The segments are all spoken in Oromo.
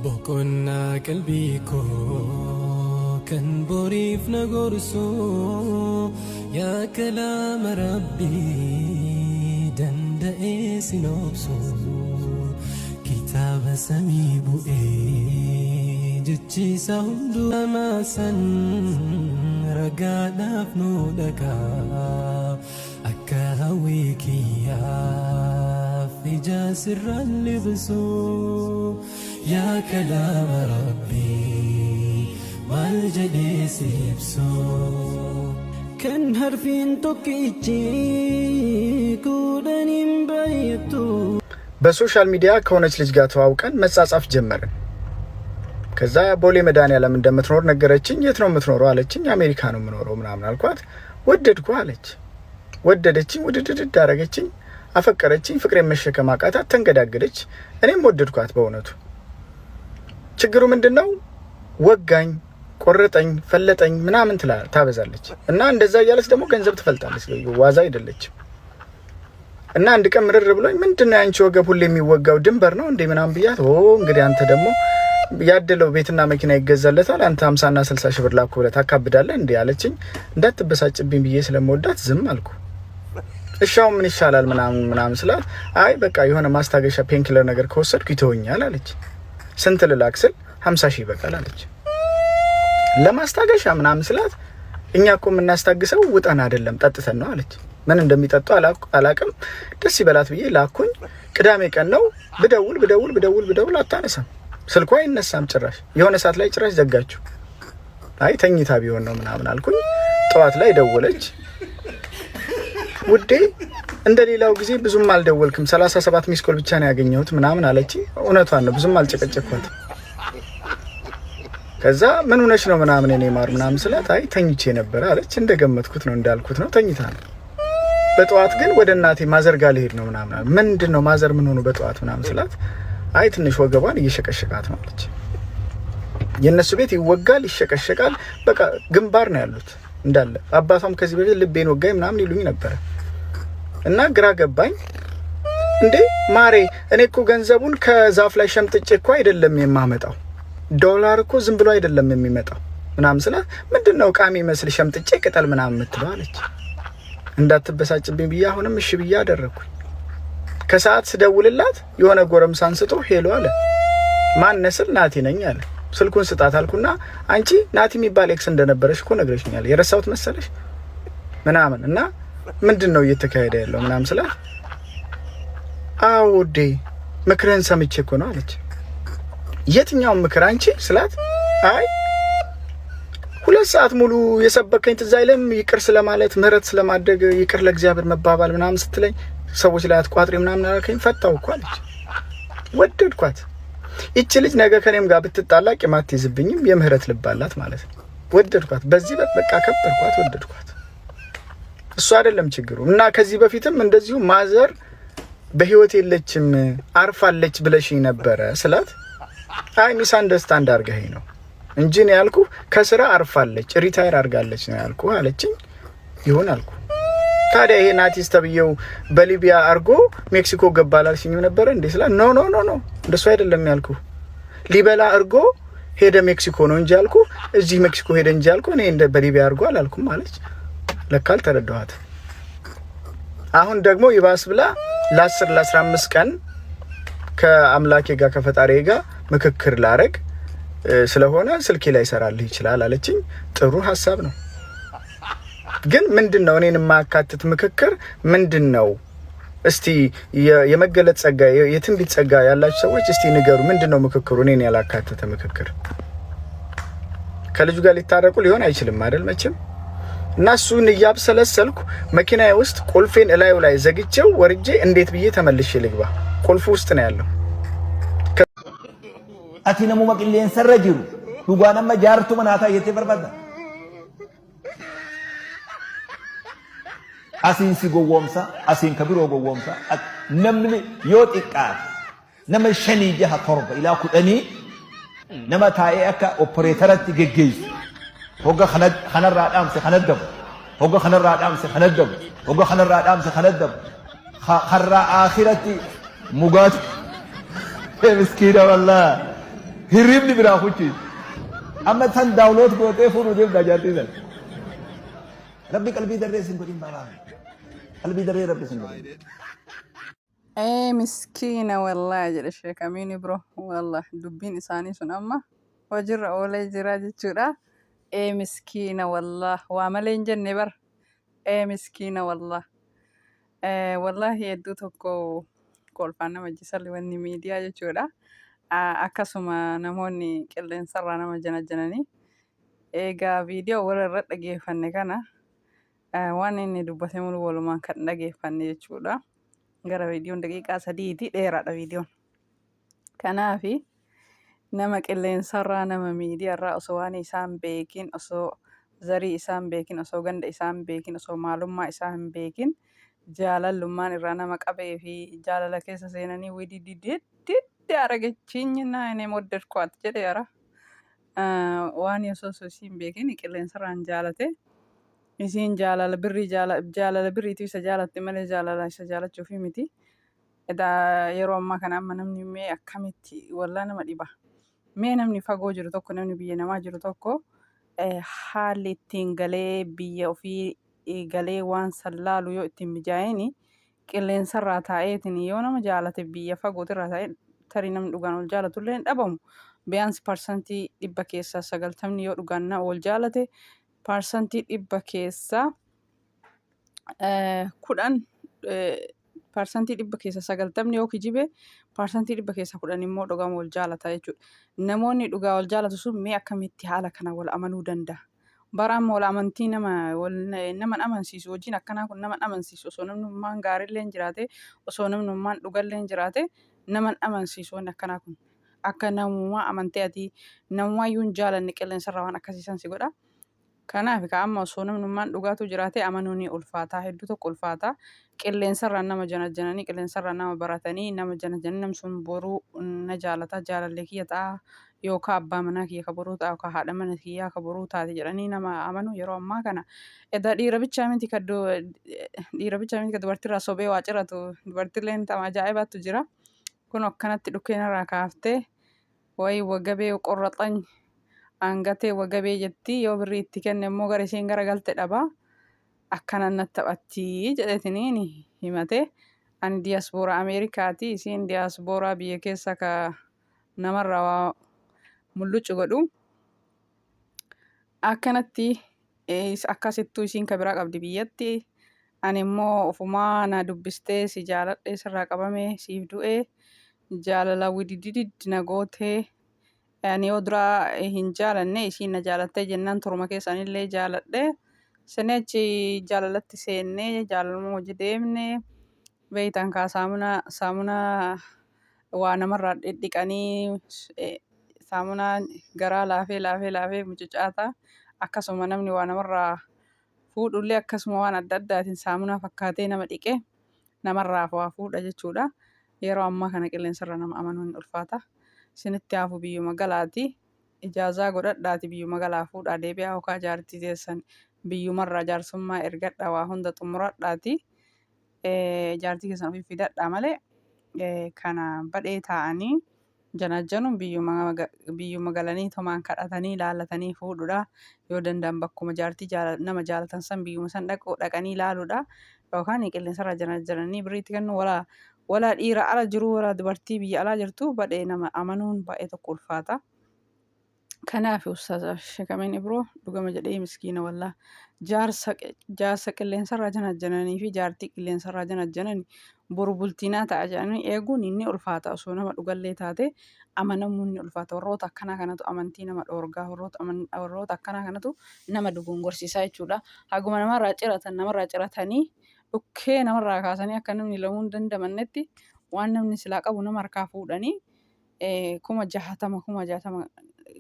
بكنا قلبيكو كان بريف نغرسو يا كلام ربي دندئي سنوبسو كتاب سميبو جتشي سهندو ما سن رقانا فنودكا أكا هويكي في جاسر اللبسو يا كلام ربي والجدي سيبسو كان هرفين توكيتشي كودنين بيتو በሶሻል ሚዲያ ከሆነች ልጅ ጋር ተዋውቀን መጻጻፍ ጀመርን። ከዛ ቦሌ መድኃኒዓለም እንደምትኖር ነገረችኝ። የት ነው የምትኖረው አለችኝ። አሜሪካ ነው የምኖረው ምናምን አልኳት። ወደድኩ አለች። ወደደችኝ፣ ውድድድ አደረገችኝ፣ አፈቀረችኝ። ፍቅሬን መሸከም አቃታት፣ ተንገዳገደች። እኔም ወደድኳት በእውነቱ። ችግሩ ምንድነው? ወጋኝ፣ ቆረጠኝ፣ ፈለጠኝ ምናምን ታበዛለች እና እንደዛ እያለች ደግሞ ገንዘብ ትፈልጣለች። ዋዛ አይደለችም። እና አንድ ቀን ምርር ብሎኝ ምንድነው ያንቺ ወገብ ሁሉ የሚወጋው ድንበር ነው እንዴ ምናምን ብያት፣ እንግዲህ አንተ ደግሞ ያደለው ቤትና መኪና ይገዛለታል አንተ 50 እና 60 ሺህ ብር ላኩ ብለህ ታካብዳለህ እንዴ አለችኝ። እንዳትበሳጭብኝ ብዬ ስለምወዳት ዝም አልኩ። እሻው ምን ይሻላል ምናምን ስላት፣ አይ በቃ የሆነ ማስታገሻ ፔንኪለር ነገር ከወሰድኩ ይተወኛል አለች። ስንት ልላክ ስል 50 ሺህ በቃል አለች። ለማስታገሻ ምናምን ስላት፣ እኛ እኮ የምናስታግሰው ውጠን አይደለም ጠጥተን ነው አለች። ምን እንደሚጠጡ አላቅም። ደስ ይበላት ብዬ ላኩኝ። ቅዳሜ ቀን ነው። ብደውል አታነሳም። ስልኳ አይነሳም ጭራሽ። የሆነ ሰዓት ላይ ጭራሽ ዘጋችሁ። አይ ተኝታ ቢሆን ነው ምናምን አልኩኝ። ጠዋት ላይ ደወለች። ውዴ እንደሌላው ጊዜ ብዙም አልደወልክም 37 ሚስ ኮል ብቻ ነው ያገኘሁት ምናምን አለች። እውነቷን ነው። ብዙም አልጨቀጨኳት። ከዛ ምን ሆነሽ ነው ምናምን እኔ ማር ምናምን ስላት፣ አይ ተኝቼ ነበር አለች። እንደገመትኩት ነው እንዳልኩት ነው፣ ተኝታ ነው። በጠዋት ግን ወደ እናቴ ማዘር ጋር ልሄድ ነው ምናምን። ምንድነው ማዘር ምን ሆኑ በጠዋት ምናምን ስላት፣ አይ ትንሽ ወገቧን እየሸቀሸቃት ነው አለች። የነሱ ቤት ይወጋል ይሸቀሸቃል፣ በቃ ግንባር ነው ያሉት እንዳለ። አባቷም ከዚህ በፊት ልቤን ወጋኝ ምናምን ይሉኝ ነበር እና ግራ ገባኝ። እንዴ ማሬ እኔ እኮ ገንዘቡን ከዛፍ ላይ ሸምጥጬ እኮ አይደለም የማመጣው፣ ዶላር እኮ ዝም ብሎ አይደለም የሚመጣው ምናምን ስላት፣ ምንድነው ቃሚ መስል ሸምጥጬ ቅጠል ምናምን የምትለው አለች። እንዳትበሳጭብኝ ብዬ አሁንም እሺ ብዬ አደረኩኝ። ከሰዓት ስደውልላት የሆነ ጎረምሳ አንስቶ ሄሎ አለ። ማን ነስል? ናቲ ነኝ አለ። ስልኩን ስጣት አልኩና፣ አንቺ ናቲ የሚባል ኤክስ እንደነበረሽ እኮ ነግረሽኛል፣ የረሳሁት መሰለሽ ምናምን እና ምንድነው እየተካሄደ ያለው ምናምን ስላት፣ አውዴ ምክርህን ሰምቼ እኮ ነው አለች። የትኛው ምክር አንቺ ስላት፣ አይ 2 ሰዓት ሙሉ የሰበከኝ ትዝ አይልም ይቅር ስለማለት ምህረት ስለማድረግ ይቅር ለእግዚአብሔር መባባል ምናምን ስትለኝ ሰዎች ላይ አትቋጥሪ ምናምን አልከኝ። ፈታው እኮ አለች። ወደድኳት። እቺ ልጅ ነገ ከኔም ጋር ብትጣላ ቂማት ይዝብኝም የምህረት ልብ አላት ማለት ነው። ወደድኳት። በዚህ በቃ ከበርኳት፣ ወደድኳት። እሱ አይደለም ችግሩ። እና ከዚህ በፊትም እንደዚሁ ማዘር በህይወት የለችም አርፋለች ብለሽኝ ነበረ ስላት፣ አይ ሚስ አንደርስታንድ አድርገኸኝ ነው እንጂ ነው ያልኩ ከስራ አርፋለች ሪታየር አድርጋለች ነው ያልኩ አለችኝ። ይሁን አልኩ። ታዲያ ይሄ ናቲስ ተብየው በሊቢያ አርጎ ሜክሲኮ ገባላልሽኝ ነበር እንዴ ስላ፣ ኖ እንደሱ አይደለም ያልኩ፣ ሊበላ አርጎ ሄደ ሜክሲኮ ነው እንጂ ያልኩ፣ እዚህ ሜክሲኮ ሄደ እንጂ ያልኩ እኔ እንደ በሊቢያ አርጎ አላልኩም አለች። ለካል ተረዳኋት። አሁን ደግሞ ይባስ ብላ ለ10 ለ15 ቀን ከአምላኬ ጋር ከፈጣሪዬ ጋር ምክክር ላረግ ስለሆነ ስልኬ ላይ ሰራልህ ይችላል አለችኝ። ጥሩ ሐሳብ ነው። ግን ምንድነው እኔን ማካተት ምክክር ምንድነው? እስቲ የመገለጥ ጸጋ የትንቢት ጸጋ ያላችሁ ሰዎች እስቲ ንገሩ። ምንድነው ምክክሩ? እኔን ያላካተተ ምክክር ከልጁ ጋር ሊታረቁ ሊሆን አይችልም አይደል መቼም። እና እሱን እያብሰለሰልኩ መኪናዬ ውስጥ ቁልፌን እላዩ ላይ ዘግቼው ወርጄ እንዴት ብዬ ተመልሼ ልግባ? ቁልፉ ውስጥ ነው ያለው። አቲ ነሙ መቅሌን ሰረጅሩ ዱጓናማ ጃርቱ መናታ የተበርባዳ አሲን ሲጎወምሳ አሲን ከቢሮ ጎወምሳ ነምን ዮጥቃት ነመ ሸኒ ጀሃ ተርባ ኢላ ኩደኒ ነመ ታዬ አካ ኦፕሬተራት ገገይ ሆጋ خنራ ዳምስ خነደብ ሆጋ خنራ ዳምስ خነደብ ሆጋ خنራ ዳምስ خነደብ خራ አኺረቲ ሙጋት ምስኪና والله hirribni biraa kuchi amma tan daawloot gootee fuudhu deemtaa jaartii sana. Rabbi qalbii darree sin godhin baabaa. Qalbii darree rabbi sin godhin. Miskiina wallahi jedhe Sheek Amiin Ibro wallahi dubbiin isaanii sun amma hojiirra oolee jira jechuudha. Miskiina wallahi waa malee hin jenne bara. Miskiina wallahi. Wallahi hedduu tokko kolfaan nama jisalli wanni miidiyaa jechuudha. Akkasuma namoonni qilleensarraa nama janajjananii. Egaa viidiyoo warra dhageeffanne kana waan inni dubbate mulu walumaan kan dhageeffanne jechuudha. Gara viidiyoon daqiiqaa 3ti dheeraadha viidiyoon. Kanaafi nama qilleensarraa nama miidiyaarraa osoo waan isaan beekin osoo zarii isaan beekin osoo ganda isaan beekin osoo maalummaa isaan beekin jaalallummaan irraa nama qabee fi jaalala keessa seenanii wididididdi aragachiinyina inni modderkoat jedhe ara waan osoo isiin beekin qilleensarraan jaalate isiin jaalala birriitii isa jaalatte malee jaalala isa jaalachuufi miti. Yeroo ammaa kana amma namni mee akkamitti wallaa nama dhiba. Mee namni fagoo jiru tokko namni biyya namaa jiru tokko haalli ittiin galee biyya ofii galee waan sallaalu yoo ittiin mijaa'een qilleensarraa taa'eetiin yoo nama jaalate biyya fagootirraa taa'e tarii namni dhugaan wal jaalatullee hin dhabamu. Biyaansi parsantii 100 keessaa 90 yoo dhugaan wal jaalate parsantii 100 keessaa 10 parsantii 100 keessaa 90 yoo kijibe parsantii 100 keessaa 10 immoo dhugaan wal jaalata jechuudha. Namoonni dhugaa wal jaalatu sun mee akkamitti haala kana wal amanuu danda'a? Baraan wal amantii nama amansiisu wajjin akkanaa kun nama amansiisu osoo namnummaan gaariillee hin jiraate osoo namnummaan dhugallee hin jiraate nama amansiisu wanni akkanaa kun akka namummaa amantee ati namummaayuu hin jaalanne qilleensarraa waan akkasiisan si godha. Kanaaf amma osoo namnummaan dhugaatu jiraate amanuun ni ulfaataa hedduu tokko ulfaataa. Qilleensarraan nama janajjananii qilleensarraan nama baratanii nama janajjanii namni sun boruu na jaalata jaalallee kiyya ta'a yookaan abbaa manaa kiyya ka boruu ta'a yookaan haadha mana kiyyaa ka boruu taate jedhanii nama amanu yeroo ammaa kana. Edaa dhiira bichaa miti ka dubartiirraa sobee waa ciratu dubartiilleen tapha ajaa'ibaatu jira. Kun akkanatti dhukkeenarraa kaaftee wayii wagabee qorraxany angatee wagabee jetti yoo birrii itti kenne immoo gara isheen garagalte dhabaa. Akkanan natti taphatti jedhetiniin himate ani diiyaaspooraa Ameerikaati isiin diiyaaspooraa biyya keessa ka namarraa waa mul'ucu godhu akkanatti akkasittuu isiin ka biraa qabdi biyyatti ani immoo ofumaa na dubbistee si jaaladhee sirraa qabamee siif du'ee jaalala widididid na gootee ani yoo duraa hin jaalanne isiin na jaalattee jennaan turuma keessanillee jaaladhee. Sanachi jaalalatti seennee jaalaluma hojii deemnee beeytan kaa saamunaa waa namarraa dhiqanii saamunaa garaa laafee mucucaata akkasuma namni waa namarraa fuudhullee akkasuma waan adda addaatiin saamunaa fakkaatee nama dhiqe namarraa waa fuudha jechuudha. Yeroo ammaa kana qilleensarra nama amanuun ulfaata. Isinitti haafu biyyuma galaati ijaazaa godhadhaati biyyuma galaa fuudhaa deebi'aa yookaan jaartii teessan. Biyyumarraa jaarsummaa ergadhaa waa hunda xumuradhaati jaartii keessan ofii fidadhaa malee kana badhee taa'anii janajjanuun biyyuma galanii tomaan kadhatanii laallatanii fuudhuudha. Yoo danda'an bakkuma jaartii nama jaalatan san biyyuma san dhaqanii laaluudha yookaan qilleensarraa janajjananii birriitti kennu walaa dhiira ala jiru walaa dubartii biyya alaa jirtu badhee nama amanuun baay'ee tokko ulfaata. Kanaaf Sheek Amiin Ibroo dhugama jedhee miskiina wallaa jaarsa qilleensarraa janajjananii fi jaartii qilleensarraa janajjananii boru bultiinaa ta'a jedhanii eeguun inni ulfaata osoo nama dhugallee taate amanamuun ni ulfaata. Warroota akkanaa kanatu amantii nama dhoorgaa warroota akkanaa kanatu nama dogongorsiisaa jechuudha. Haguma namarraa ciratanii dhukkee namarraa kaasanii akka namni lamuu hin dandamannetti waan namni silaa qabu nama harkaa fuudhanii 60,000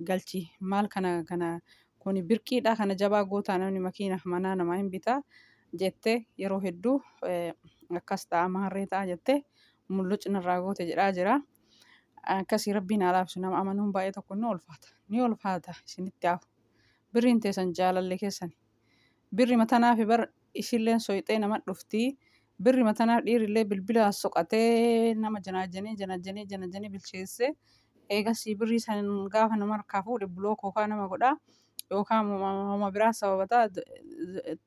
galchi maal kana kuni birqiidha kana jabaa gootaa namni makiina manaa namaa hin bitaa jettee yeroo hedduu akkas ta'a maharree ta'a jettee mul'ucnarraa goote jedhaa jira. Akkasii rabbiin alaabsu nama amanuun baay'ee tokko ni ulfaata isinitti haafu. Birriin teessan jaalallee keessan birri matanaaf bar ishilleen soyixee nama dhuftii birri matanaaf dhiirillee bilbila soqatee nama janajjanee bilcheesse Eegasii birrii san gaafa nama harkaa fuudhe bulook yookaan nama godhaa yookaan nama biraa sababataa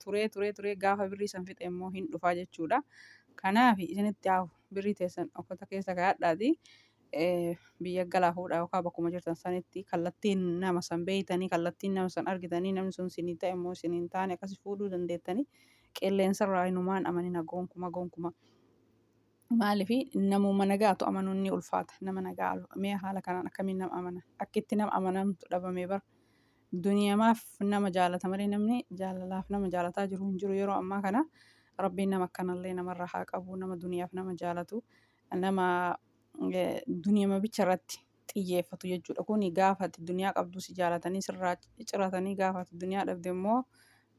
turee gaafa birrii san fixe immoo hin dhufaa jechuudha. Kanaaf isinitti haa birrii teessan okkota keessa kaa'adhaatii biyya galaa fuudhaa yookaan bakkuma jirtan sanitti kallattiin nama san beeytanii kallattiin nama san argitanii namni sun sinii ta'e immoo sinii hin taane akkasii fuudhuu dandeettanii qilleensarraa hinumaan amanina gonkumaa. Maaliifi namuma nagaatu amanuun ni ulfaata. Nama nagaa mee haala kanaan akkamiin nama amana? Akkitti nama amanamtu dhabamee bara. Duniyamaaf nama jaalata malee namni jaalalaaf nama jaalataa jiru hin jiru yeroo ammaa kana. Rabbiin nama akkanallee namarraa haa qabu. Nama duniyaaf nama jaalatu. Nama duniyama bicharratti xiyyeeffatu jechuudha. Kuni gaafa ati duniyaa qabdu si jaalatanii sirraa ciratanii gaafa ati duniyaa dhabde immoo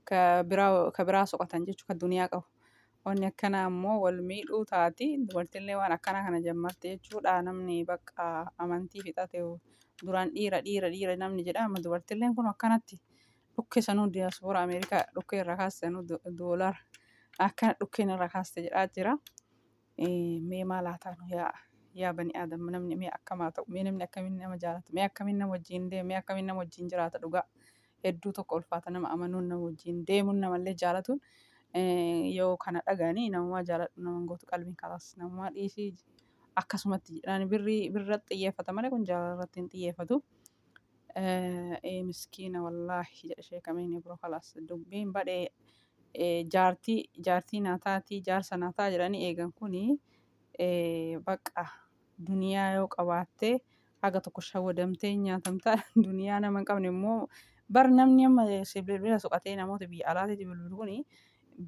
ka biraa soqatan jechuudha. Ka duniyaa qabu. Wanni akkanaa immoo wal miidhuu taati. Dubartiillee waan akkanaa kana jammarte jechuudha. Namni bakka amantii fixate duraan dhiira namni jedha. Amma dubartiilleen kun akkanatti dhukkee sanuu diyaaspoora Ameerikaa dhukkee irraa kaaste sanuu doolara akkana dhukkeen irraa kaaste jedhaa jira. Mee maal haa taanu yaa bani aadama namni mee akkamaa ta'u mee namni akkamiin nama jaalata mee akkamiin nama wajjin deema mee akkamiin nama wajjin jiraata dhugaa hedduu tokko ulfaata nama amanuun nama wajjin deemuun namallee jaalatuun. Yoo kana dhaganii namumaa jaaladhu naman gootu qalbiin kalaas namumaa dhiisii akkasumatti jedhaan birratti xiyyeeffata malee kun jaalarratti hin xiyyeeffatu. Miskiina wallaahi jedha sheekameen biroo kalaas dubbiin badhee jaartii naataatii jaarsa naataa jedhanii eegan kuni baqa duniyaa yoo qabaattee haga tokko shawwadamtee nyaatamtaa duniyaa nama hin qabne immoo bar namni amma bilbila soqatee namoota biyya alaatiiti bilbilu kuni.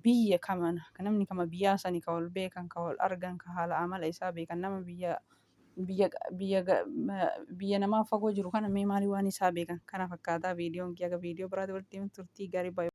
Biyya kamana namni kama biyyaa sanii ka wal beekan ka wal argan ka haala amala isaa beekan nama biyya namaa fagoo jiru kana mee maalii waan isaa beekan kana fakkaataa viidiyoon kiyya viidiyoo biraatti walitti turtii gaarii baay'ee.